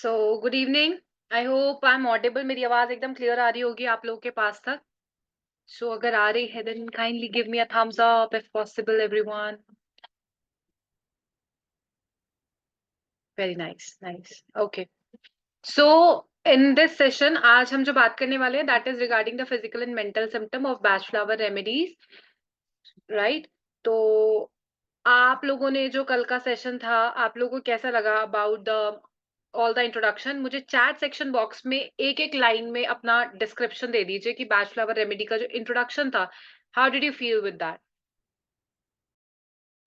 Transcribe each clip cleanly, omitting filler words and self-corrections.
So good evening. I hope I am audible. मेरी आवाज एकदम क्लियर आ रही होगी आप लोगों के पास तक। सो अगर आ रही है then kindly give me a thumbs up if possible everyone. Very nice nice. Okay. So in this session आज हम जो बात करने वाले हैं that is regarding the physical and mental symptom of Bach flower remedies, right? तो आप लोगों ने जो कल का सेशन था, आप लोगों को कैसा लगा about the all the introduction? मुझे चैट सेक्शन बॉक्स में एक एक लाइन में अपना डिस्क्रिप्शन दे दीजिए कि बैच फ्लावर रेमेडी का जो इंट्रोडक्शन था, how did you feel with that?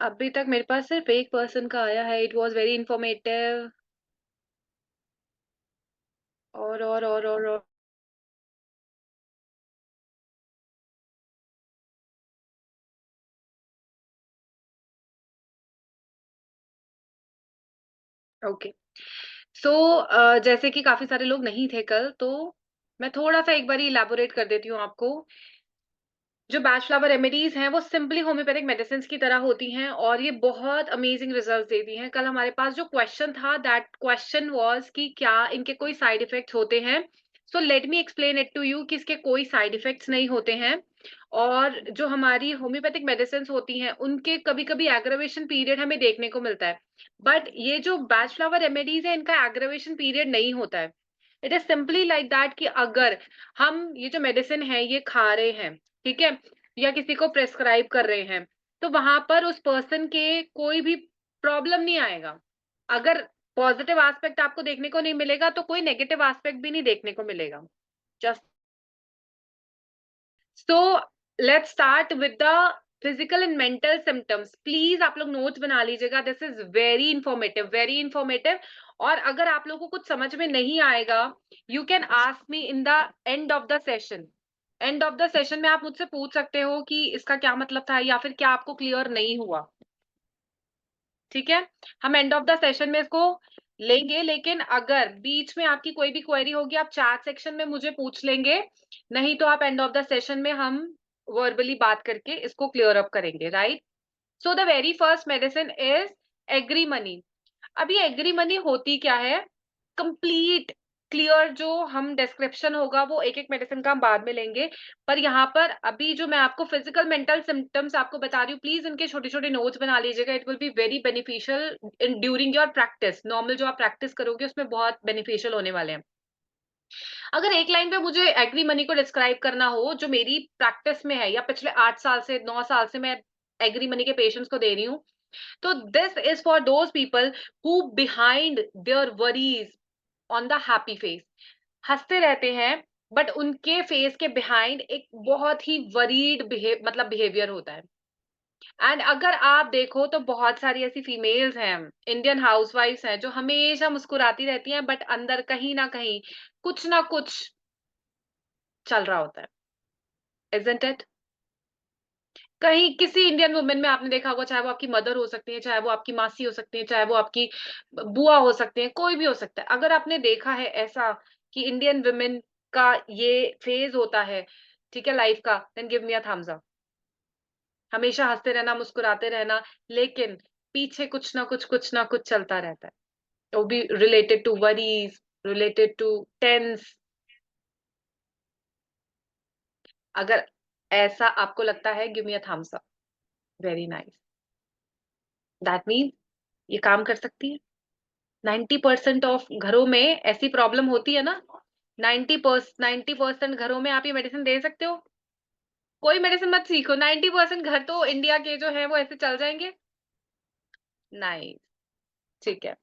अभी तक मेरे पास सिर्फ एक पर्सन का आया है, इट वाज वेरी इंफॉर्मेटिव। और ओके। सो जैसे कि काफी सारे लोग नहीं थे कल, तो मैं थोड़ा सा एक बार इलैबोरेट कर देती हूँ आपको। जो बैच फ्लावर रेमेडीज हैं वो सिंपली होम्योपैथिक मेडिसिन की तरह होती हैं और ये बहुत अमेजिंग रिजल्ट देती हैं। कल हमारे पास जो क्वेश्चन था दैट क्वेश्चन वाज कि क्या इनके कोई साइड इफेक्ट्स होते हैं? So let me explain it to you कि इसके कोई साइड इफेक्ट्स नहीं होते हैं। और जो हमारी होम्योपैथिक मेडिसिन होती हैं उनके कभी कभी एग्रावेशन पीरियड हमें देखने को मिलता है, बट ये जो बैच फ्लावर रेमेडीज है इनका एग्रावेशन पीरियड नहीं होता है। It is simply like that कि अगर हम ये जो मेडिसिन है ये खा रहे हैं, ठीक है, या किसी को प्रेस्क्राइब कर रहे हैं, तो वहां पर उस पर्सन के कोई भी प्रॉब्लम नहीं आएगा। अगर पॉजिटिव एस्पेक्ट आपको देखने को नहीं मिलेगा तो कोई नेगेटिव एस्पेक्ट भी नहीं देखने को मिलेगा। Just so let's start with the physical and mental symptoms. Please आप लोग नोट्स बना लीजिएगा, this is very informative, very informative. और अगर आप लोगों को कुछ समझ में नहीं आएगा, you can ask me in the end of the session. End of the session में आप मुझसे पूछ सकते हो कि इसका क्या मतलब था या फिर क्या आपको क्लियर नहीं हुआ। ठीक है, हम एंड ऑफ द सेशन में इसको लेंगे, लेकिन अगर बीच में आपकी कोई भी क्वेरी होगी आप चैट सेक्शन में मुझे पूछ लेंगे, नहीं तो आप एंड ऑफ द सेशन में हम वर्बली बात करके इसको क्लियर अप करेंगे, right? So the very first medicine is agrimony. अब ये एग्री मनी होती क्या है? कंप्लीट क्लियर जो हम डिस्क्रिप्शन होगा वो एक एक मेडिसिन का हम बाद में लेंगे, पर यहाँ पर अभी जो मैं आपको फिजिकल मेंटल सिम्टम्स आपको बता रही हूँ, प्लीज इनके छोटे छोटे नोट्स बना लीजिएगा। It will be very beneficial in during your practice. Normal जो आप प्रैक्टिस करोगे उसमें बहुत बेनिफिशियल होने वाले हैं। अगर एक लाइन पे मुझे एग्री मनी को डिस्क्राइब करना हो जो मेरी प्रैक्टिस में है या पिछले 8 साल से 9 साल से मैं एग्री मनी के पेशेंट्स को दे रही हूँ, तो this is for those people who behind there worries on the happy face. हंसते रहते हैं बट उनके फेस के बिहाइंड एक बहुत ही वरीड मतलब बिहेवियर होता है। एंड अगर आप देखो तो बहुत सारी ऐसी फीमेल्स हैं, इंडियन हाउसवाइफ्स हैं जो हमेशा मुस्कुराती रहती हैं बट अंदर कहीं ना कुछ चल रहा होता है। Isn't it? कहीं किसी इंडियन वुमेन में आपने देखा होगा, चाहे वो आपकी मदर हो सकती है, चाहे वो आपकी मासी हो सकती है, चाहे वो आपकी बुआ हो सकते हैं, कोई भी हो सकता है। अगर आपने देखा है ऐसा कि इंडियन वुमेन का ये फेज होता है, ठीक है, लाइफ का, then give me a thumbs up. हमेशा हंसते रहना, मुस्कुराते रहना, लेकिन पीछे कुछ ना कुछ चलता रहता है। वो भी related to worries, related to tense. अगर ऐसा आपको लगता है, give me a thumbs up. Very nice. That means ये काम कर सकती है। 90% ऑफ घरों में ऐसी प्रॉब्लम होती है ना। 90% घरों में आप ये मेडिसिन दे सकते हो। कोई मेडिसिन मत सीखो, 90% घर तो इंडिया के जो है वो ऐसे चल जाएंगे। नहीं, ठीक है।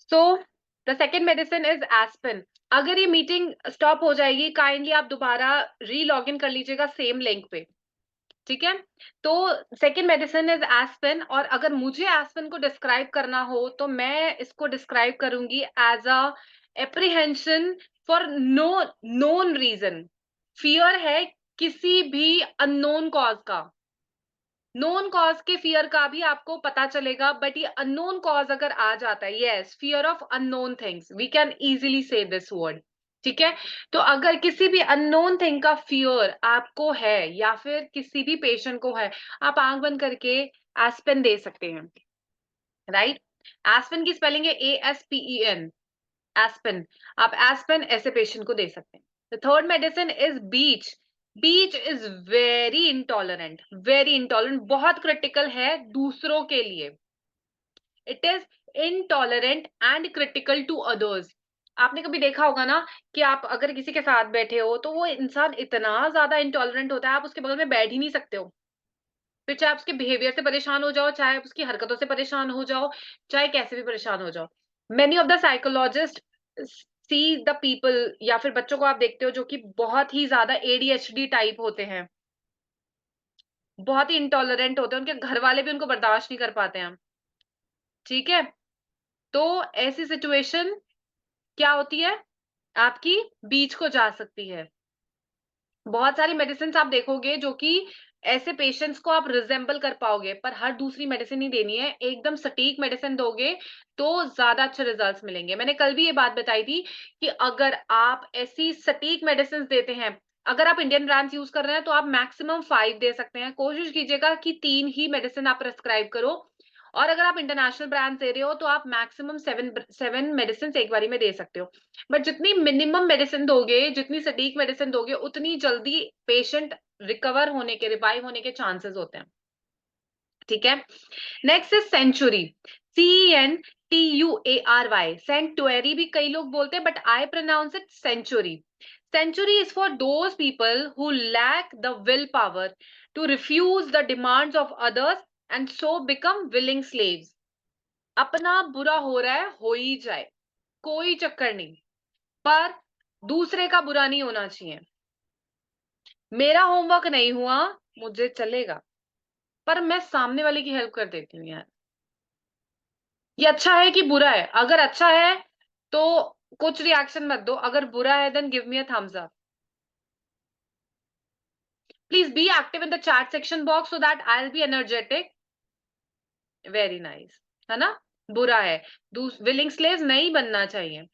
So the second medicine is aspen. अगर ये मीटिंग स्टॉप हो जाएगी, काइंडली आप दोबारा री लॉग इन कर लीजिएगा सेम लिंक पे, ठीक है? तो सेकेंड मेडिसिन इज एस्पिन, और अगर मुझे एस्पिन को डिस्क्राइब करना हो तो मैं इसको डिस्क्राइब करूंगी as a apprehension for no known reason. Fear है किसी भी अननोन कॉज का। नोन कॉज के फियर का भी आपको पता चलेगा, बट ये अननोन कॉज अगर आ जाता है, yes, fear of unknown things, we can easily say this word, ठीक है? तो अगर किसी भी अननोन थिंग का फियर आपको है या फिर किसी भी पेशेंट को है, आप आंख बंद करके एस्पेन दे सकते हैं, राइट? एस्पिन की स्पेलिंग है ASPEN, एस्पिन। आप एस्पिन ऐसे पेशेंट को दे सकते हैं। The third medicine is beech. Beech is very intolerant, बहुत क्रिटिकल है दूसरों के लिए। It is intolerant and critical to others. आपने कभी देखा होगा ना कि आप अगर किसी के साथ बैठे हो तो वो इंसान इतना ज्यादा इंटॉलरेंट होता है, आप उसके बगल में बैठ ही नहीं सकते हो। फिर चाहे आप उसके बिहेवियर से परेशान हो जाओ, चाहे आप उसकी हरकतों से परेशान हो जाओ, चाहे कैसे भी परेशान हो जाओ। Many of the psychologist see the people, या फिर बच्चों को आप देखते हो जो कि बहुत ही ज्यादा ADHD टाइप होते हैं, बहुत ही इंटॉलरेंट होते हैं, उनके घर वाले भी उनको बर्दाश्त नहीं कर पाते हैं। ठीक है, तो ऐसी सिचुएशन क्या होती है, आपकी बीच को जा सकती है। बहुत सारी मेडिसिन आप देखोगे जो कि ऐसे पेशेंट्स को आप रिजेंबल कर पाओगे, पर हर दूसरी मेडिसिन नहीं देनी है, एकदम सटीक मेडिसिन दोगे तो ज्यादा अच्छे रिजल्ट्स मिलेंगे। मैंने कल भी ये बात बताई थी कि अगर आप ऐसी सटीक मेडिसिन देते हैं, अगर आप इंडियन ब्रांड्स यूज कर रहे हैं तो आप मैक्सिमम 5 दे सकते हैं, कोशिश कीजिएगा कि 3 ही मेडिसिन आप प्रेस्क्राइब करो। और अगर आप इंटरनेशनल ब्रांड दे रहे हो तो आप मैक्सिमम 7 मेडिसिन एक बारी में दे सकते हो। बट जितनी मिनिमम मेडिसिन दोगे, जितनी सटीक मेडिसिन दोगे, उतनी जल्दी पेशेंट रिकवर होने के, रिवाइव होने के चांसेस होते हैं। ठीक है, next is century. CENTUARY। Century भी कई लोग बोलते हैं, but I pronounce it century. Sanctuary is for those people who lack the will power to refuse the demands of others and so become willing slaves. अपना बुरा हो रहा है, हो ही जाए, कोई चक्कर नहीं, पर दूसरे का बुरा नहीं होना चाहिए। मेरा होमवर्क नहीं हुआ, मुझे चलेगा, पर मैं सामने वाले की हेल्प कर देती हूँ यार। ये अच्छा है कि बुरा है? अगर अच्छा है तो कुछ रिएक्शन मत दो, अगर बुरा है then give me a thumbs up. Please be active in the chat section box so that I will be energetic. Very nice, है ना? बुरा है, विलिंग स्लेव नहीं बनना चाहिए।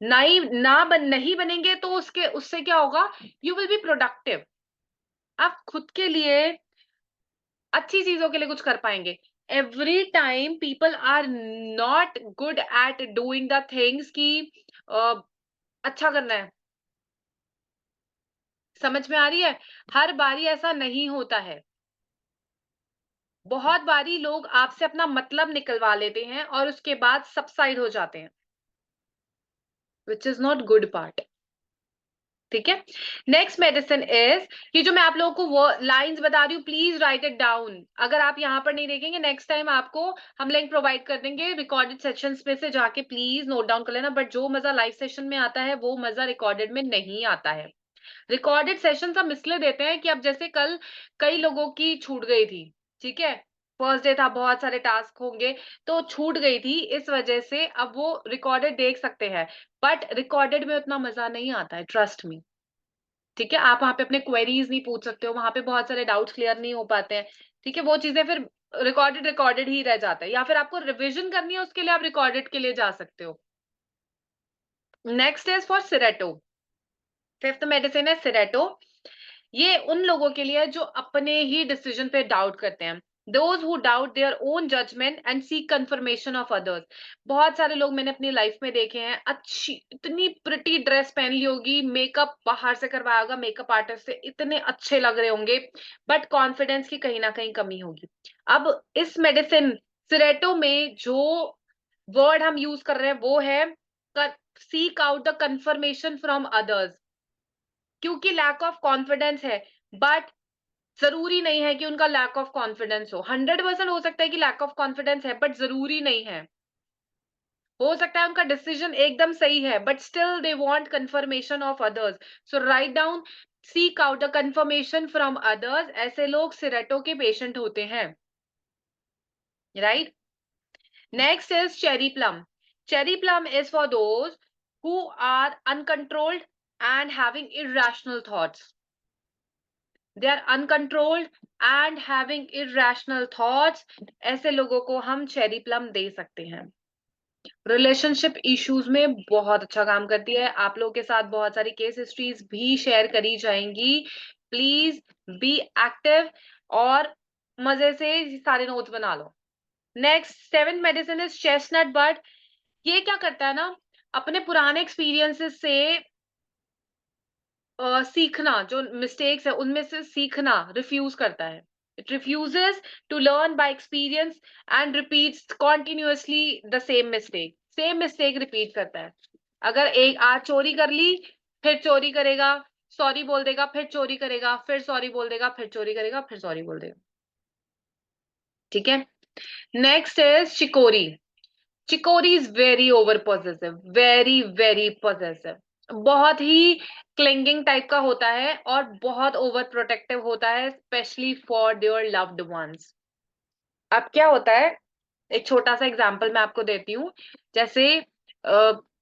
नहीं बनेंगे तो उसके उससे क्या होगा, यू विल बी प्रोडक्टिव। आप खुद के लिए, अच्छी चीजों के लिए कुछ कर पाएंगे। Every time people are not good at doing the things की अच्छा करना है। समझ में आ रही है? हर बारी ऐसा नहीं होता है। बहुत बारी लोग आपसे अपना मतलब निकलवा लेते हैं और उसके बाद सबसाइड हो जाते हैं, which is not good part. ठीक है, नेक्स्ट मेडिसिन इज, ये जो मैं आप लोगों को वो लाइंस बता रही हूँ, प्लीज राइट इट डाउन। अगर आप यहाँ पर नहीं देखेंगे, नेक्स्ट टाइम आपको हम लिंक प्रोवाइड कर देंगे रिकॉर्डेड सेशंस में से, जाके प्लीज नोट डाउन कर लेना। बट जो मजा लाइव सेशन में आता है वो मजा रिकॉर्डेड में नहीं आता है। रिकॉर्डेड सेशन हम इसलिए देते हैं कि अब जैसे कल कई लोगों की छूट गई थी, ठीक है, फर्स्ट डे था, बहुत सारे टास्क होंगे तो छूट गई थी, इस वजह से अब वो रिकॉर्डेड देख सकते हैं। बट रिकॉर्डेड में उतना मजा नहीं आता है, ट्रस्ट मी। ठीक है, आप वहाँ पे अपने क्वेरीज नहीं पूछ सकते हो, वहाँ पे बहुत सारे डाउट्स क्लियर नहीं हो पाते हैं। ठीक है, वो चीजें फिर रिकॉर्डेड रिकॉर्डेड ही रह जाता है, या फिर आपको रिवीजन करनी है उसके लिए आप रिकॉर्डेड के लिए जा सकते हो। Next is for Cerato. Fifth medicine है सिरेटो। ये उन लोगों के लिए जो अपने ही डिसीजन पे डाउट करते हैं, those who doubt their own judgement and seek confirmation of others. बहुत सारे लोग मैंने अपनी लाइफ में देखे हैं, अच्छी इतनी प्रिटी ड्रेस पहन ली होगी, मेकअप बाहर से करवाया होगा मेकअप आर्टिस्ट से, इतने अच्छे लग रहे होंगे, बट कॉन्फिडेंस की कहीं ना कहीं कमी होगी। अब इस मेडिसिन सिरेटो में जो वर्ड हम यूज कर रहे हैं वो है seek out the confirmation from others. क्योंकि लैक ऑफ कॉन्फिडेंस है, बट जरूरी नहीं है कि उनका लैक ऑफ कॉन्फिडेंस हो। 100% हो सकता है कि लैक ऑफ कॉन्फिडेंस है, बट जरूरी नहीं है। हो सकता है उनका डिसीजन एकदम सही है, but still they want confirmation of others. So write down, seek out a confirmation from others. ऐसे लोग सिरेटो के पेशेंट होते हैं, right? Next is cherry plum. Cherry plum is for those who are uncontrolled and having irrational thoughts. They are uncontrolled and having irrational thoughts। ऐसे लोगों को हम cherry plum दे सकते हैं। रिलेशनशिप इश्यूज में बहुत अच्छा काम करती है। आप लोगों के साथ बहुत सारी केस हिस्ट्रीज भी शेयर करी जाएंगी। प्लीज बी एक्टिव और मजे से सारे नोट्स बना लो। Next 7th medicine is chestnut bud. ये क्या करता है ना, अपने पुराने एक्सपीरियंसेस से सीखना, जो मिस्टेक्स है उनमें से सीखना रिफ्यूज करता है। It refuses to learn by experience and repeats continuously the same mistake repeat करता है। अगर एक आज चोरी कर ली, फिर चोरी करेगा, सॉरी बोल देगा, फिर चोरी करेगा, फिर सॉरी बोल देगा, फिर चोरी करेगा, फिर सॉरी बोल देगा। ठीक है। Next is chicory. Chicory is very over possessive, very very possessive, बहुत ही क्लिंगिंग टाइप का होता है और बहुत ओवर प्रोटेक्टिव होता है, specially for their loved ones. अब क्या होता है, एक छोटा सा एग्जांपल मैं आपको देती हूँ। जैसे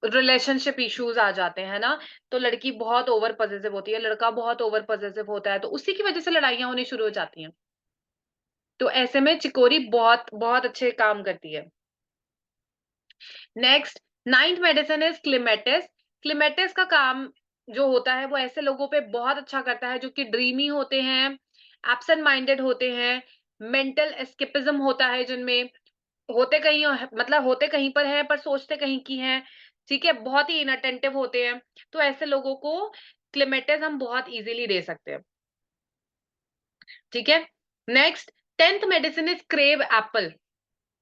रिलेशनशिप इश्यूज आ जाते हैं ना, तो लड़की बहुत ओवर पॉसेसिव होती है, लड़का बहुत ओवर पॉसेसिव होता है, तो उसी की वजह से लड़ाइयां होनी शुरू हो जाती हैं। तो ऐसे में चिकोरी बहुत बहुत अच्छे काम करती है। Next 9th medicine is clematis. Clematis का काम जो होता है वो ऐसे लोगों पे बहुत अच्छा करता है जो कि ड्रीमी होते हैं, एब्सेंट माइंडेड होते हैं, मेंटल एस्केपिज्म होता है जिनमें, होते कहीं मतलब होते कहीं पर हैं पर सोचते कहीं की हैं। ठीक है, बहुत ही इनअटेंटिव होते हैं। तो ऐसे लोगों को क्लिमेटिस हम बहुत इजीली दे सकते हैं। ठीक है। Next 10th medicine is crab apple.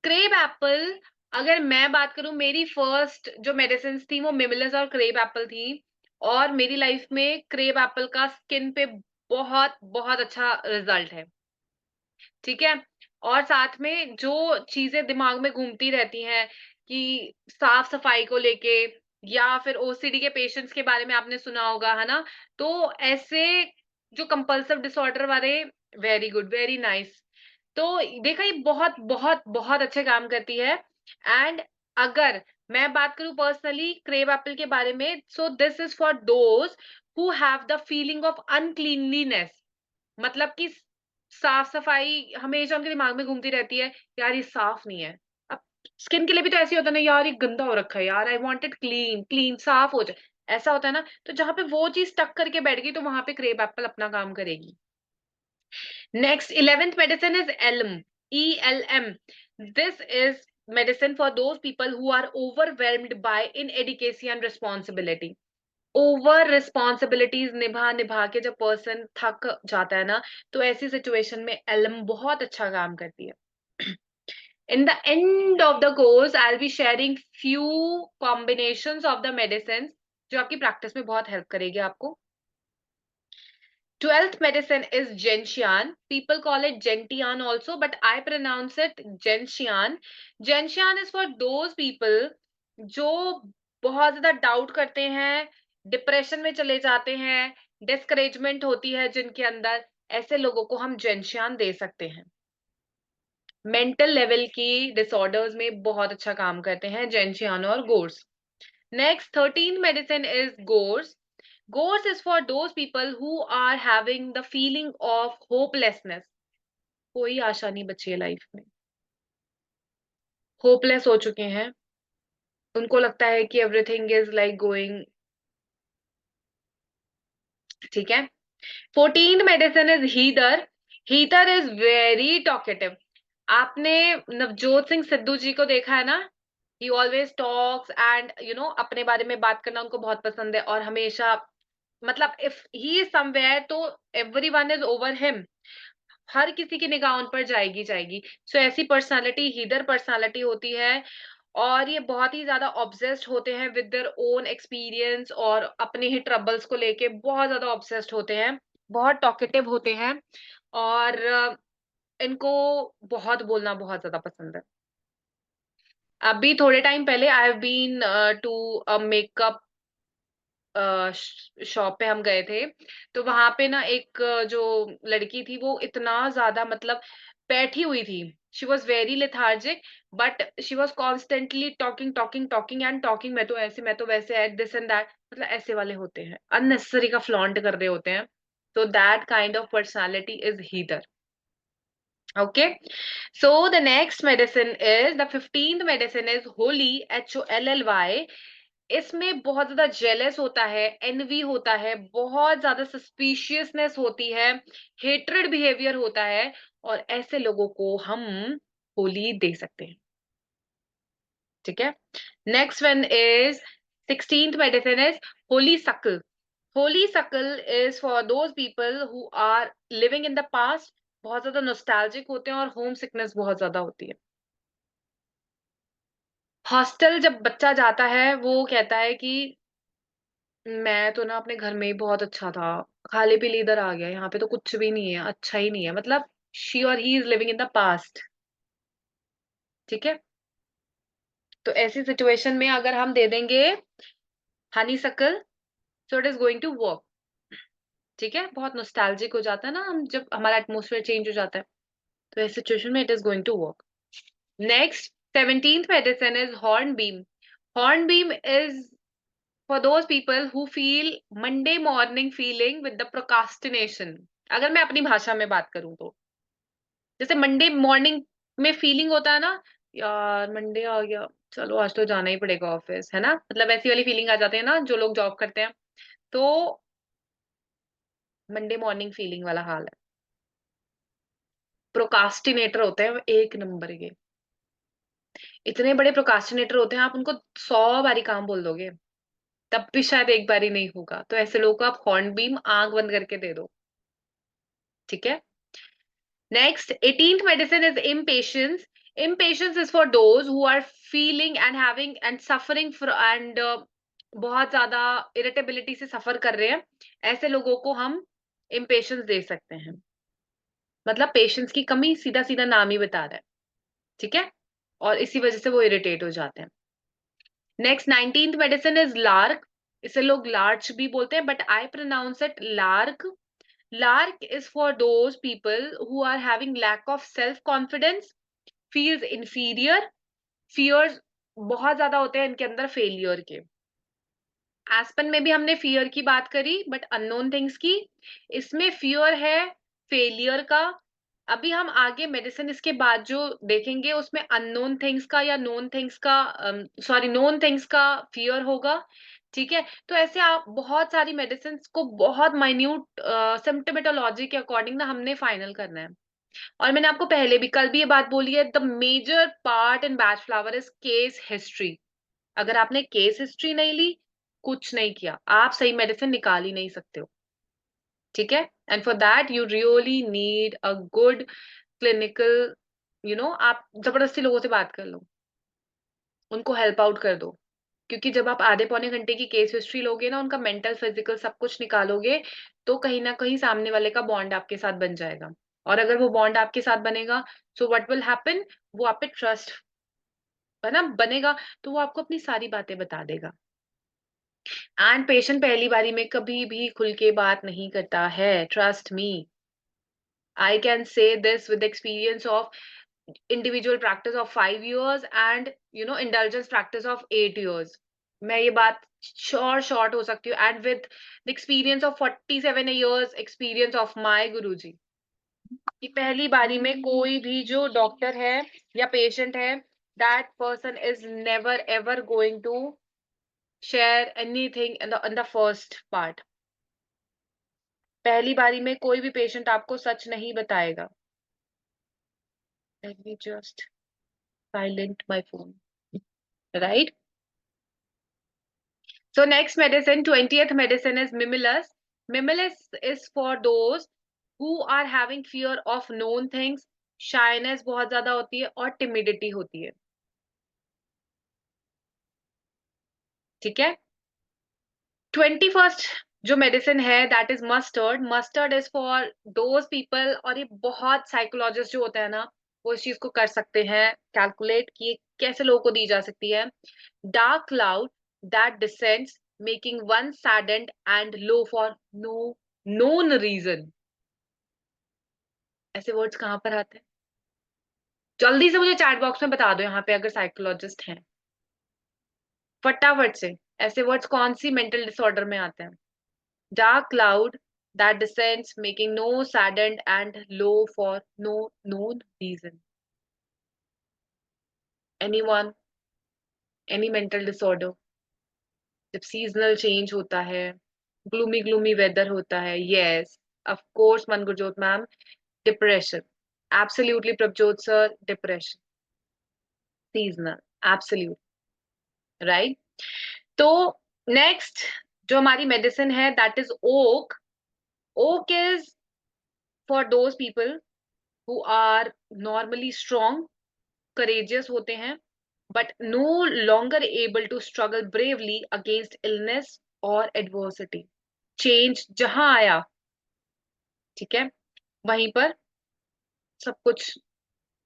Crab apple, अगर मैं बात करूं, मेरी फर्स्ट जो मेडिसिन थी वो मिमिलस और क्रेब एप्पल थी, और मेरी लाइफ में क्रेब एप्पल का स्किन पे बहुत बहुत अच्छा रिजल्ट है। ठीक है। और साथ में जो चीजें दिमाग में घूमती रहती हैं कि साफ सफाई को लेके, या फिर ओसीडी के पेशेंट्स के बारे में आपने सुना होगा, है ना, तो ऐसे जो कंपल्सिव डिसऑर्डर वाले, वेरी गुड, वेरी नाइस। तो देखा, ये बहुत बहुत बहुत अच्छे काम करती है। एंड अगर मैं बात करूं पर्सनली क्रेव एप्पल के बारे में, so this is for those who have the feeling of uncleanliness. मतलब कि साफ सफाई हमेशा उनके दिमाग में घूमती रहती है, यार ये साफ नहीं है। अब स्किन के लिए भी तो ऐसे ही होता है ना, यार ये गंदा हो रखा है, यार I want it clean, clean साफ हो जाए, ऐसा होता है ना। तो जहां पे वो चीज टक करके बैठ गई, तो वहां पे क्रेप एप्पल अपना काम करेगी। Next 11th medicine is elm, ELM। This is medicine for those people who are overwhelmed by inadequacy and responsibility। Over responsibilities निभा निभा के जब पर्सन थक जाता है ना, तो ऐसी सिचुएशन में एलम बहुत अच्छा काम करती है। In the end of the course I will be sharing few combinations of the medicine जो आपकी प्रैक्टिस में बहुत हेल्प करेगी आपको। 12th medicine is Gentian. People call it Gentian also, but I pronounce it Gentian. Gentian is for those people जो बहुत ज्यादा doubt करते हैं, डिप्रेशन में चले जाते हैं, डिस्करेजमेंट होती है जिनके अंदर, ऐसे लोगों को हम जेंशियान दे सकते हैं। मेंटल लेवल की डिसऑर्डर्स में बहुत अच्छा काम करते हैं जेंशियान और gorge. Next 13th medicine is Gorse. Gorse is for those people who are having the feeling of hopelessness. कोई आशा नहीं बची है लाइफ में, होपलेस हो चुके हैं, उनको लगता है कि एवरीथिंग इज लाइक गोइंग। ठीक है। 14th medicine is heather. Heather is very talkative. आपने नवजोत सिंह सिद्धू जी को देखा है ना, ही ऑलवेज टॉक्स एंड अपने बारे में बात करना उनको बहुत पसंद है, और हमेशा मतलब इफ ही इज समवेयर तो एवरीवन इज ओवर हिम, हर किसी की निगाह उन पर जाएगी जाएगी। सो ऐसी पर्सनालिटी हीदर पर्सनालिटी होती है, और ये बहुत ही ज्यादा ऑब्सेस्ड होते हैं विद देयर ओन एक्सपीरियंस, और अपने ही ट्रबल्स को लेके बहुत ज्यादा ऑब्सेस्ड होते हैं, बहुत टॉकेटिव होते हैं, और इनको बहुत बोलना बहुत ज्यादा पसंद है। अभी थोड़े टाइम पहले I have been to a makeup shop पे हम गए थे, तो वहां पे ना एक जो लड़की थी वो इतना ज्यादा मतलब बैठी हुई थी, she was very lethargic, but she was constantly talking talking talking and talking, मैं तो ऐसे, मैं तो वैसे, दिस एंड दैट, मतलब ऐसे वाले होते हैं, अननेसेसरी का फ्लॉन्ट कर रहे होते हैं। तो that kind of personality is heater. Okay. So the next medicine is the 15th medicine is Holi, HOLLY। इसमें बहुत ज्यादा जेलस होता है, एनवी होता है, बहुत ज्यादा सस्पिशियसनेस होती है, हेट्रेड बिहेवियर होता है, और ऐसे लोगों को हम होली दे सकते हैं। ठीक है। Next one is 16th medicine is honeysuckle. Honeysuckle is for those people who are living in the past, बहुत ज्यादा नॉस्टैल्जिक होते हैं और होम सिकनेस बहुत ज्यादा होती है। हॉस्टल जब बच्चा जाता है वो कहता है कि मैं तो ना अपने घर में ही बहुत अच्छा था, खाली पीली इधर आ गया, यहाँ पे तो कुछ भी नहीं है, अच्छा ही नहीं है, मतलब शी और he is living in the past. ठीक है। तो ऐसी सिचुएशन में अगर हम दे देंगे honeysuckle, so it is going to work. ठीक है, बहुत नॉस्टैल्जिक हो जाता है ना हम जब हमारा एटमोसफेयर चेंज हो जाता है, तो इस सिचुएशन में it is going to work. Next 17th medicine is hornbeam. Hornbeam is for those people who feel Monday morning feeling with the procrastination। अगर मैं अपनी भाषा में बात करूं तो जैसे मंडे मॉर्निंग में फीलिंग होता है ना, यार मंडे आ गया, चलो आज तो जाना ही पड़ेगा ऑफिस, है ना, मतलब ऐसी वाली फीलिंग आ जाती है ना जो लोग जॉब करते हैं, तो मंडे मॉर्निंग फीलिंग वाला हाल है। प्रोकास्टिनेटर होते हैं वो एक नंबर के, इतने बड़े प्रोकास्टिनेटर होते हैं, आप उनको 100 बारी काम बोल दोगे तब भी शायद एक बारी नहीं होगा, तो ऐसे लोगों को आप हॉर्न बीम आंख बंद करके दे दो। ठीक है। Next, 18th medicine is impatience. Impatience is for those who are feeling and having and suffering for and बहुत ज्यादा irritability से सफर कर रहे हैं, ऐसे लोगों को हम impatience दे सकते हैं। मतलब पेशेंस की कमी सीधा सीधा नाम ही बता रहा है। ठीक है। और इसी वजह से वो इरिटेट हो जाते हैं। Next 19th medicine is lark. इसे लोग लार्च भी बोलते हैं but I pronounce it lark. Lark is for those people who are having lack of self confidence, feels inferior, fears बहुत ज्यादा होते हैं इनके अंदर फेलियर के। एस्पन में भी हमने फियर की बात करी बट अननोन थिंग्स की, इसमें फियर है फेलियर का। अभी हम आगे मेडिसिन इसके बाद जो देखेंगे उसमें अननोन थिंग्स का या नोन थिंग्स का, सॉरी नोन थिंग्स का फियर होगा। ठीक है। तो ऐसे आप बहुत सारी मेडिसिन को बहुत माइन्यूट सिम्टोमेटोलॉजी के अकॉर्डिंग ना हमने फाइनल करना है। और मैंने आपको पहले भी कल भी ये बात बोली है, the major part in Bach flower is case history. अगर आपने केस हिस्ट्री नहीं ली, कुछ नहीं किया, आप सही मेडिसिन निकाल ही नहीं सकते हो। ठीक है। And for that you really need a good clinical, आप जबरदस्ती लोगों से बात कर लो, उनको हेल्प आउट कर दो। क्योंकि जब आप आधे पौने घंटे की केस हिस्ट्री लोगे ना, उनका मेंटल फिजिकल सब कुछ निकालोगे, तो कहीं ना कहीं सामने वाले का बॉन्ड आपके साथ बन जाएगा। और अगर वो बॉन्ड आपके साथ बनेगा, सो व्हाट विल हैपन, वो आप पे ट्रस्ट है ना बनेगा, तो वो आपको अपनी सारी बातें बता देगा। एंड पेशेंट पहली बारी में कभी भी खुल के बात नहीं करता है, trust me. I can say this with experience of individual practice of 5 years and indulgence practice of 8 years। मैं ये बात शॉर्ट हो सकती हूँ and with the experience of 47 years experience of my गुरुजी, कि पहली बारी में कोई भी जो डॉक्टर है या पेशेंट है, that person is never ever going to share anything in the first part. पहली बारी में कोई भी पेशेंट आपको सच नहीं बताएगा। Let me just silent my phone, right. So next medicine, 20th medicine is Mimulus. Mimulus is for those who are having fear of known things, shyness बहुत ज्यादा होती है और timidity होती है। ठीक है। 21st जो मेडिसिन है that is mustard. Mustard is for those people, और ये बहुत साइकोलॉजिस्ट जो होते हैं ना, वो इस चीज को कर सकते हैं कैलकुलेट कि ये कैसे लोगों को दी जा सकती है। Dark cloud that descends making one saddened and low for no known reason. ऐसे वर्ड्स कहाँ पर आते हैं? जल्दी से मुझे चैट बॉक्स में बता दो यहाँ पे अगर साइकोलॉजिस्ट हैं, फटाफट से। ऐसे वर्ड्स कौन सी मेंटल डिसऑर्डर में आते हैं? Dark cloud that descends, making no saddened and low for no known reason. Anyone? Any mental disorder? जब सीजनल चेंज होता है, ग्लूमी ग्लूमी वेदर होता है, yes of course Mangurjot ma'am, depression. Absolutely Prabhjot sir, depression, seasonal, absolute, right. तो next जो हमारी medicine है that is oak. Oak is for those people who are normally strong, courageous होते हैं, but no longer able to struggle bravely against illness और adversity. Change जहां आया, ठीक है, वहीं पर सब कुछ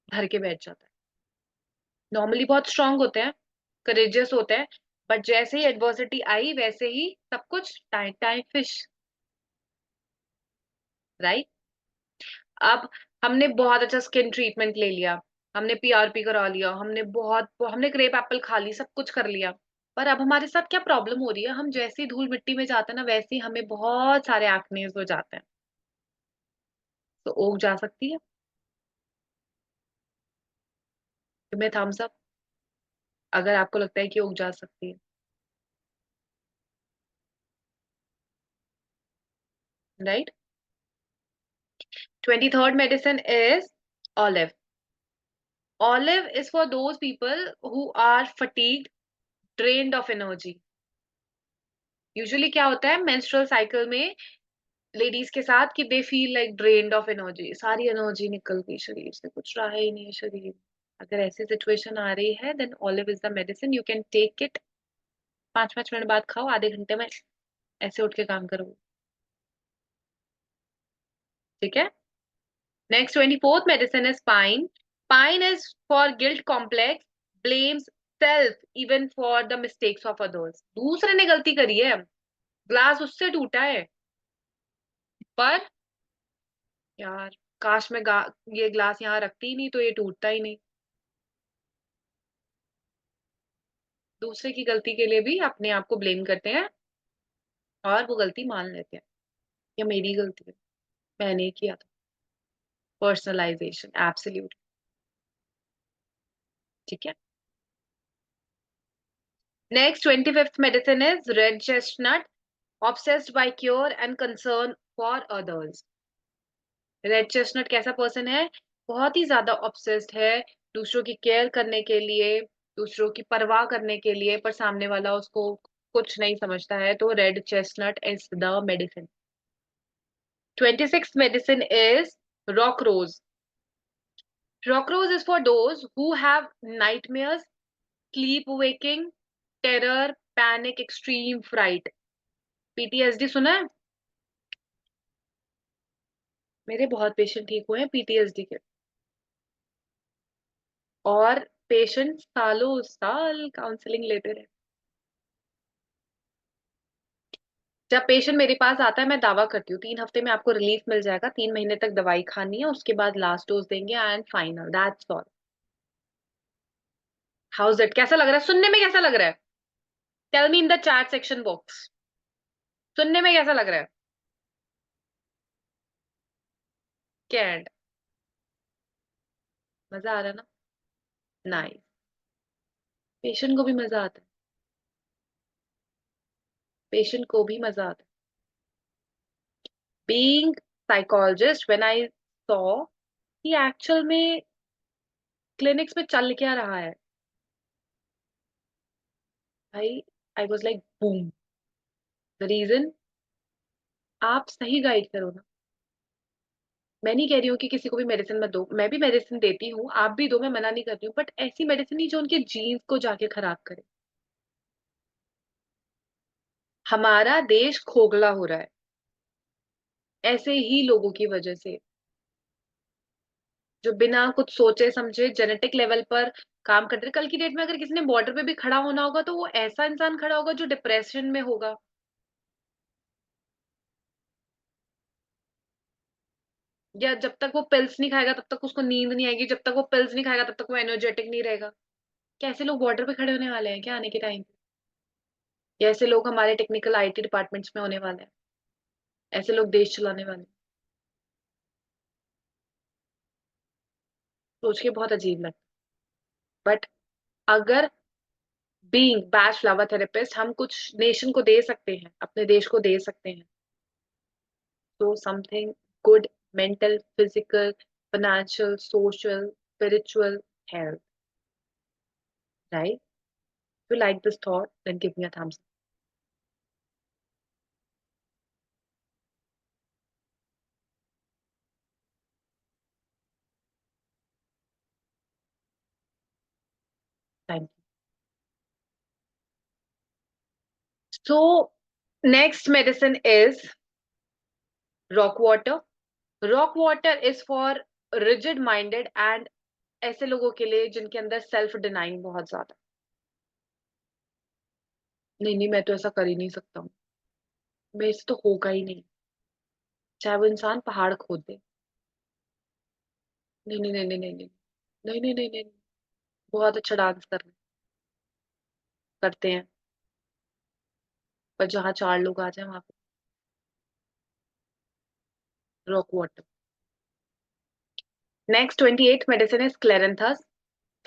धर के बैठ जाता है। नॉर्मली बहुत स्ट्रांग होते हैं, करेजियस होते हैं, बट जैसे ही एडवर्सिटी आई वैसे ही सब कुछ टाइम टाइम फिश, राइट। अब हमने बहुत अच्छा स्किन ट्रीटमेंट ले लिया, हमने पीआरपी करा लिया, हमने क्रेप एप्पल खा ली, सब कुछ कर लिया, पर अब हमारे साथ क्या प्रॉब्लम हो रही है, हम जैसे ही धूल मिट्टी में जाते हैं ना वैसे ही हमें बहुत सारे एक्नेस हो जाते हैं। तो ओक जा सकती है। तुम्हें थम्स अप अगर आपको लगता है कि ओक जा सकती है, right. 23rd medicine is olive. Olive is for those people who are fatigued, drained of energy. Usually क्या होता है मेंस्ट्रुअल साइकिल में लेडीज के साथ कि they feel like drained of energy, सारी एनर्जी निकल गई शरीर से, कुछ रहा ही नहीं है शरीर में। अगर ऐसी सिचुएशन आ रही है then olive is the medicine, you can take it. 5-5 minute बाद खाओ, आधे घंटे में ऐसे उठ के काम करो, ठीक है। Next 24th medicine is pine. Pine is for guilt complex, blames self even for the mistakes of others. दूसरे ने गलती करी है, ग्लास उससे टूटा है, पर यार काश मैं ये ग्लास यहाँ रखती ही नहीं तो ये टूटता ही नहीं। दूसरे की गलती के लिए भी अपने आप को ब्लेम करते हैं और वो गलती मान लेते हैं, ये मेरी गलती है, मैंने किया था। पर्सनलाइजेशन, एब्सोल्यूट, ठीक है। Next 25th medicine is red chestnut, obsessed by cure and concern for others. Red chestnut कैसा पर्सन है, बहुत ही ज्यादा ऑब्सेस्ड है दूसरों की केयर करने के लिए, दूसरों की परवाह करने के लिए, पर सामने वाला उसको कुछ नहीं समझता है, तो red chestnut is the medicine. 26th medicine is rock rose. Rock rose is for those who have nightmares, sleep waking, terror, panic, extreme fright. PTSD सुना है? मेरे बहुत पेशेंट ठीक हुए हैं पीटीएसडी के, और पेशेंट सालों साल काउंसलिंग लेते रहे। जब पेशेंट मेरे पास आता है मैं दावा करती हूँ 3 हफ्ते में आपको रिलीफ मिल जाएगा, 3 महीने तक दवाई खानी है, उसके बाद लास्ट डोज देंगे and final, that's all. House it, कैसा लग रहा है सुनने में, कैसा लग रहा है? Tell me in the chat section box, सुनने में कैसा लग रहा है? कैंड, मजा आ रहा है ना? नाइस। पेशेंट को भी मजा आता है, पेशेंट को भी मजा आता है। Being psychologist when I saw कि एक्चुअल में क्लिनिक्स में चल क्या रहा है, भाई I was like boom. The reason, आप सही गाइड करो ना। मैं नहीं कह रही हूँ कि किसी को भी मेडिसिन मत दो, मैं भी मेडिसिन देती हूँ, आप भी दो, मैं मना नहीं करती हूँ, बट ऐसी मेडिसिन नहीं जो उनके जीन्स को जाके खराब करे। हमारा देश खोखला हो रहा है ऐसे ही लोगों की वजह से, जो बिना कुछ सोचे समझे जेनेटिक लेवल पर काम करते हैं। कल की डेट में अगर किसी ने बॉर्डर पे भी खड़ा होना होगा तो वो ऐसा इंसान खड़ा होगा जो डिप्रेशन में होगा, या जब तक वो पिल्स नहीं खाएगा तब तक उसको नींद नहीं आएगी, जब तक वो पिल्स नहीं खाएगा तब तक वो एनर्जेटिक नहीं रहेगा। कैसे लोग बॉर्डर पे खड़े होने वाले हैं क्या आने के टाइम पे? या ऐसे लोग हमारे टेक्निकल आईटी डिपार्टमेंट्स में होने वाले हैं, ऐसे लोग देश चलाने वाले हैं? सोच के बहुत अजीब लगता है, बट अगर बीइंग बैच फ्लावर थेरेपिस्ट हम कुछ नेशन को दे सकते हैं, अपने देश को दे सकते हैं, तो something good, mental, physical, financial, social, spiritual, health, right? If you like this thought, then give me a thumbs up. Thank you. So, next medicine is rock water. Rock water is for rigid minded and ऐसे लोगों के लिए जिनके अंदर self denying बहुत ज्यादा। नहीं नहीं, मैं तो ऐसा कर ही नहीं सकता हूँ, मेरे से तो होगा ही नहीं, चाहे वो इंसान पहाड़ खोद दे। नहीं नहीं नहीं नहीं नहीं नहीं नहीं नहीं नहीं नहीं, बहुत अच्छा डांस करते हैं, पर जहाँ चार लोग आ जाए वहां पे rock water. Next 28th medicine is Claranthus.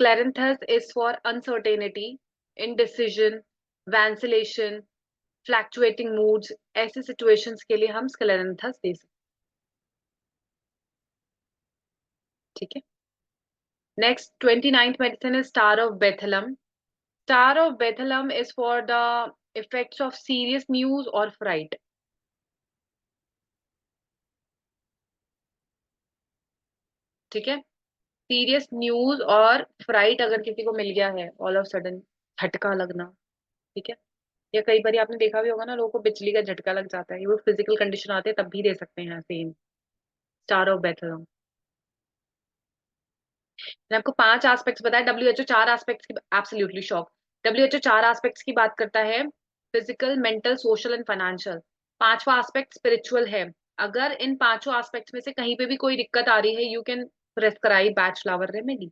Claranthus is for uncertainty, indecision, vacillation, fluctuating moods। ऐसे situations के लिए हम Claranthus दे सकते। ठीक है। Next 29th medicine is Star of Bethlehem. Star of Bethlehem is for the effects of serious news or fright। ठीक है। Serious news और फ्राइट अगर किसी को मिल गया है, ऑल ऑफ सडन झटका लगना। ठीक है। या कई बार आपने देखा भी होगा ना, लोगों को बिजली का झटका लग जाता है, ये वो फिजिकल कंडीशन आते हैं तब भी दे सकते हैं सेम स्टार ऑफ बेथलेम। मैंने आपको 5 एस्पेक्ट्स बताया, डब्ल्यूएचओ 4 एस्पेक्ट्स की, एब्सोल्युटली शॉक। डब्ल्यूएचओ 4 एस्पेक्ट्स की बात करता है, physical, mental, social and financial. पांचवा एस्पेक्ट स्पिरिचुअल है। अगर इन पांचों एस्पेक्ट्स में से कहीं पे भी कोई दिक्कत आ रही है, you can prescribe batch flower remedy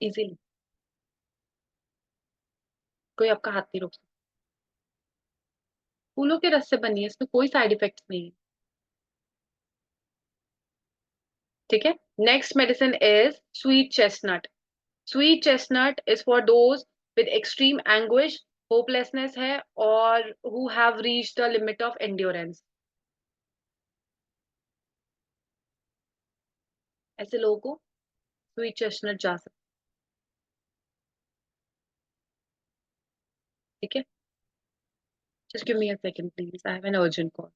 easily, कोई आपका हाथ नहीं रोक सकता। फूलों के रस से बनी है, इसमें कोई साइड इफेक्ट्स नहीं है। ठीक है। Next medicine is sweet chestnut. Sweet chestnut is for those with extreme anguish, hopelessness है, और who have reached the limit of endurance. ऐसे लोगों को स्वीट चेस्टनट जा सकता। ठीक है। Just give me a second please, I have an urgent call.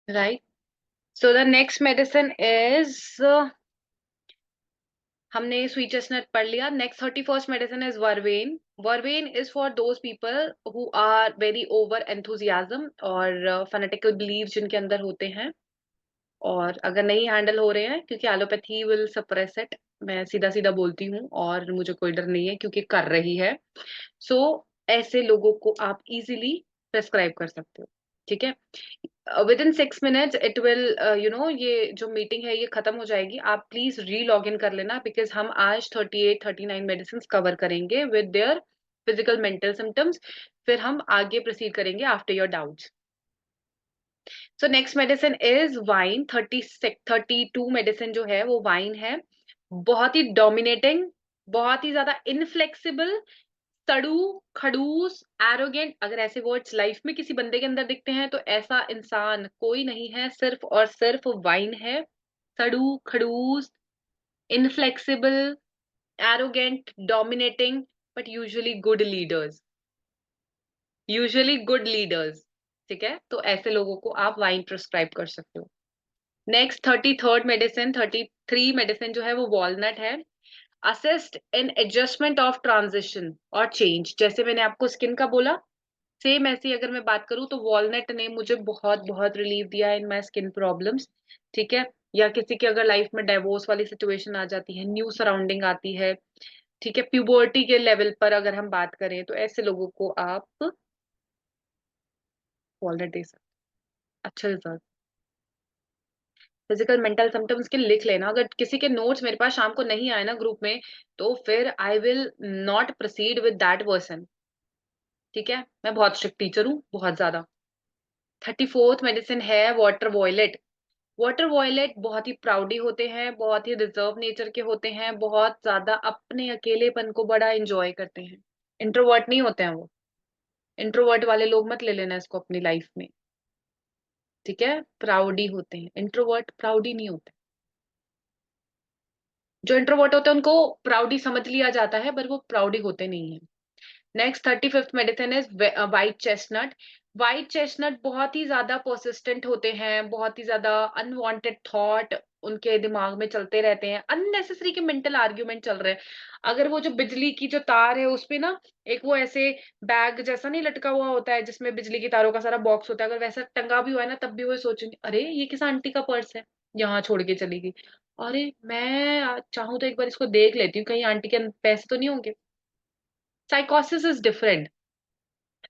Right. So the next medicine is, हमने स्वीट चेस्टनट पढ़ लिया। Next 31st medicine is vervain. Vervain is for those people who are very over enthusiasm और फनेटिकल believe जिनके अंदर होते हैं, और अगर नहीं हैंडल हो रहे हैं, क्योंकि एलोपैथी विल सप्रेस इट, मैं सीधा सीधा बोलती हूँ और मुझे कोई डर नहीं है क्योंकि कर रही है। सो ऐसे लोगों को आप इजीली प्रेस्क्राइब कर सकते हो। ठीक है। With in 6 minutes it will ये जो मीटिंग है ये खत्म हो जाएगी. आप प्लीज री लॉग इन कर लेना, बिकॉज हम आज 38-39 मेडिसिन कवर करेंगे with their physical mental symptoms. फिर हम आगे प्रोसीड करेंगे after your doubts. So next medicine is wine. 32 medicine जो है वो वाइन है. बहुत ही डोमिनेटिंग, बहुत ही ज्यादा इनफ्लेक्सिबल, सड़ू, खड़ूस, एरोगेंट. अगर ऐसे वर्ड्स लाइफ में किसी बंदे के अंदर दिखते हैं तो ऐसा इंसान कोई नहीं है, सिर्फ और सिर्फ वाइन है. सड़ू, खड़ूस, inflexible, arrogant, dominating, but usually good leaders. ठीक है, तो ऐसे लोगों को आप वाइन प्रिस्क्राइब कर सकते हो. नेक्स्ट 33 मेडिसिन जो है वो वॉलनट है. Assist in adjustment of transition और चेंज. जैसे मैंने आपको स्किन का बोला, सेम ऐसे ही अगर मैं बात करूं तो वॉलनट ने मुझे बहुत बहुत रिलीफ दिया इन माय स्किन प्रॉब्लम्स. ठीक है, या किसी की अगर लाइफ में डाइवोर्स वाली सिचुएशन आ जाती है, न्यू सराउंडिंग आती है, ठीक है, प्यूबर्टी के लेवल पर अगर हम बात करें तो ऐसे लोगों को आप वॉलनट दे सकते. अच्छा रिजल्ट. फिजिकल मेंटल सिम्टम्स के लिख लेना. अगर किसी के नोट्स मेरे पास शाम को नहीं आए ना ग्रुप में, तो फिर I will not proceed with that person. ठीक है, मैं बहुत स्ट्रिक्ट टीचर हूँ, बहुत ज्यादा. 34th मेडिसिन है वाटर वॉयलेट. वाटर वॉयलेट बहुत ही प्राउडी होते हैं, बहुत ही रिजर्व नेचर के होते हैं, बहुत ज्यादा अपने अकेलेपन को बड़ा एंजॉय करते हैं. इंट्रोवर्ट नहीं होते हैं वो. इंट्रोवर्ट वाले लोग मत ले लेना इसको अपनी लाइफ में. ठीक है, प्राउडी होते हैं. इंट्रोवर्ट प्राउडी नहीं होते. जो इंट्रोवर्ट होते हैं उनको प्राउडी समझ लिया जाता है, पर वो प्राउडी होते नहीं है. Next 35th medicine is white chestnut. White chestnut बहुत ही ज्यादा परसिस्टेंट होते हैं, बहुत ही ज्यादा अनवांटेड थॉट उनके दिमाग में चलते रहते हैं, अननेसेसरी के मेंटल आर्ग्यूमेंट चल रहे हैं. अगर वो जो बिजली की जो तार है उस पे ना एक वो ऐसे बैग जैसा नहीं लटका हुआ होता है जिसमें बिजली की तारों का सारा बॉक्स होता है, अगर वैसा टंगा भी हुआ है ना तब भी वो सोचेंगे अरे ये किस आंटी का पर्स है, यहाँ छोड़ के चली गई. अरे मैं चाहूँ तो एक बार इसको देख लेती हूँ कहीं आंटी के पैसे तो नहीं होंगे. साइकोसिस इज डिफरेंट.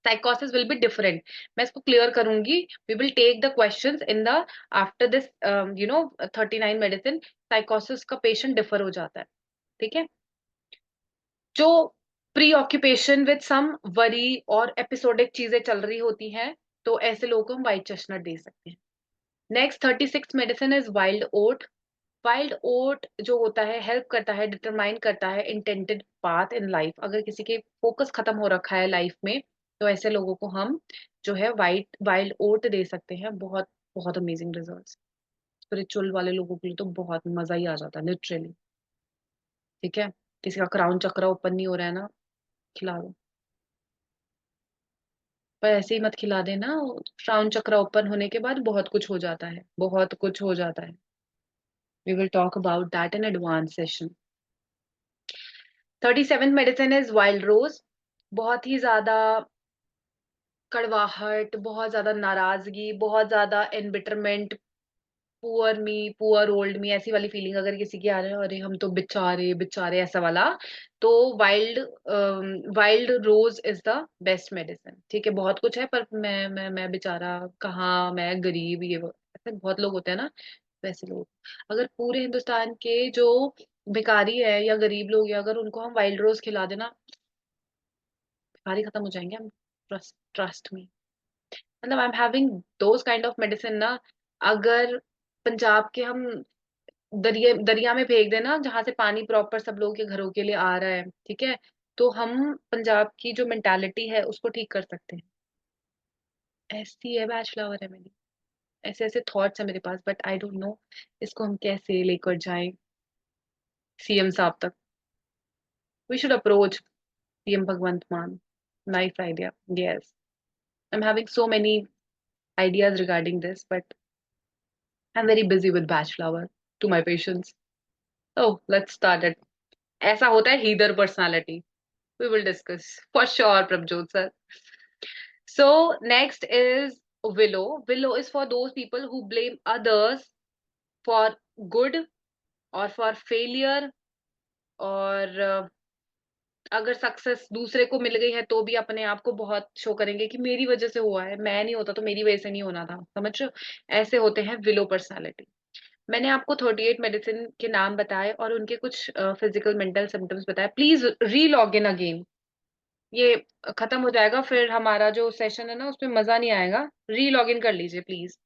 साइकोसिस विल बी डिफरेंट. मैं इसको क्लियर करूंगी. We will take the questions in the after this 39 medicine. साइकोसिस का पेशेंट डिफर हो जाता है. ठीक है, जो preoccupation with some worry और एपिसोडिक चीजें चल रही होती हैं, तो ऐसे लोगों को हम व्हाइट चेस्टनट दे सकते हैं. Next 36 medicine is wild oat. Wild oat जो होता है हेल्प करता है, डिटरमाइन करता है इंटेंडेड पाथ इन लाइफ. अगर किसी के फोकस खत्म हो रखा है लाइफ में, तो ऐसे लोगों को हम जो है वाइल्ड ओट दे सकते हैं. बहुत बहुत अमेजिंग रिजल्ट्स. स्पिरिचुअल वाले लोगों के लिए तो बहुत मजा ही आ जाता है लिटरली. ठीक है, किसी का क्राउन चक्र ओपन नहीं हो रहा है ना, खिला दो. पर ऐसे ही मत खिला देना. क्राउन चक्र ओपन होने के बाद बहुत कुछ हो जाता है, बहुत कुछ हो जाता है. We will talk about that in advance session. 37 medicine is wild rose. बहुत ही ज्यादा कड़वाहट, बहुत ज्यादा नाराजगी, बहुत ज्यादा embitterment, poor me, poor old me, ऐसी वाली फीलिंग अगर किसी की आ रही है, अरे हम तो बेचारे बेचारे ऐसा वाला, तो wild wild rose is the best medicine. ठीक है, बहुत कुछ है पर मैं बेचारा कहाँ, मैं गरीब, ये वो ऐसे बहुत लोग होते हैं ना, वैसे लोग. अगर पूरे हिंदुस्तान के जो भिखारी है या गरीब लोग हैं, अगर उनको हम वाइल्ड रोज खिला देना, भिखारी खत्म हो जाएंगे हम. Trust me. मतलब I am having those kind of medicine ना. अगर पंजाब के हम दरिया दरिया में फेंक देना जहां से पानी प्रॉपर सब लोगों के घरों के लिए आ रहा है, ठीक है, तो हम पंजाब की जो मेंटालिटी है उसको ठीक कर सकते हैं. ऐसी है, बैच फ्लावर है मेरी. ऐसे ऐसे थॉट्स है मेरे पास, बट आई डोंट नो इसको हम कैसे लेकर जाएं सीएम साहब तक. वी शुड अप्रोच सीएम भगवंत मान. Nice idea. Yes, I am having so many ideas regarding this, but I'm very busy with batch flower to my patients. Oh, let's start it. ऐसा होता है heather personality. We will discuss for sure, Prabjot sir. So next is willow. Willow is for those people who blame others for good or for failure or अगर success दूसरे को मिल गई है तो भी अपने आप को बहुत शो करेंगे कि मेरी वज़ह से हुआ है, मैं नहीं होता तो मेरी वज़ह से नहीं होना था, समझ रहे हो? ऐसे होते हैं विलो पर्सनैलिटी। मैंने आपको 38 मेडिसिन के नाम बताए और उनके कुछ फिज़िकल मेंटल सिम्पटम्स बताए। Please relog in again. ये खत्म हो जाएगा फिर हमारा जो सेशन है ना उसमें मज़ा नहीं आएगा। री-लॉग इन कर लीजिए प्लीज़।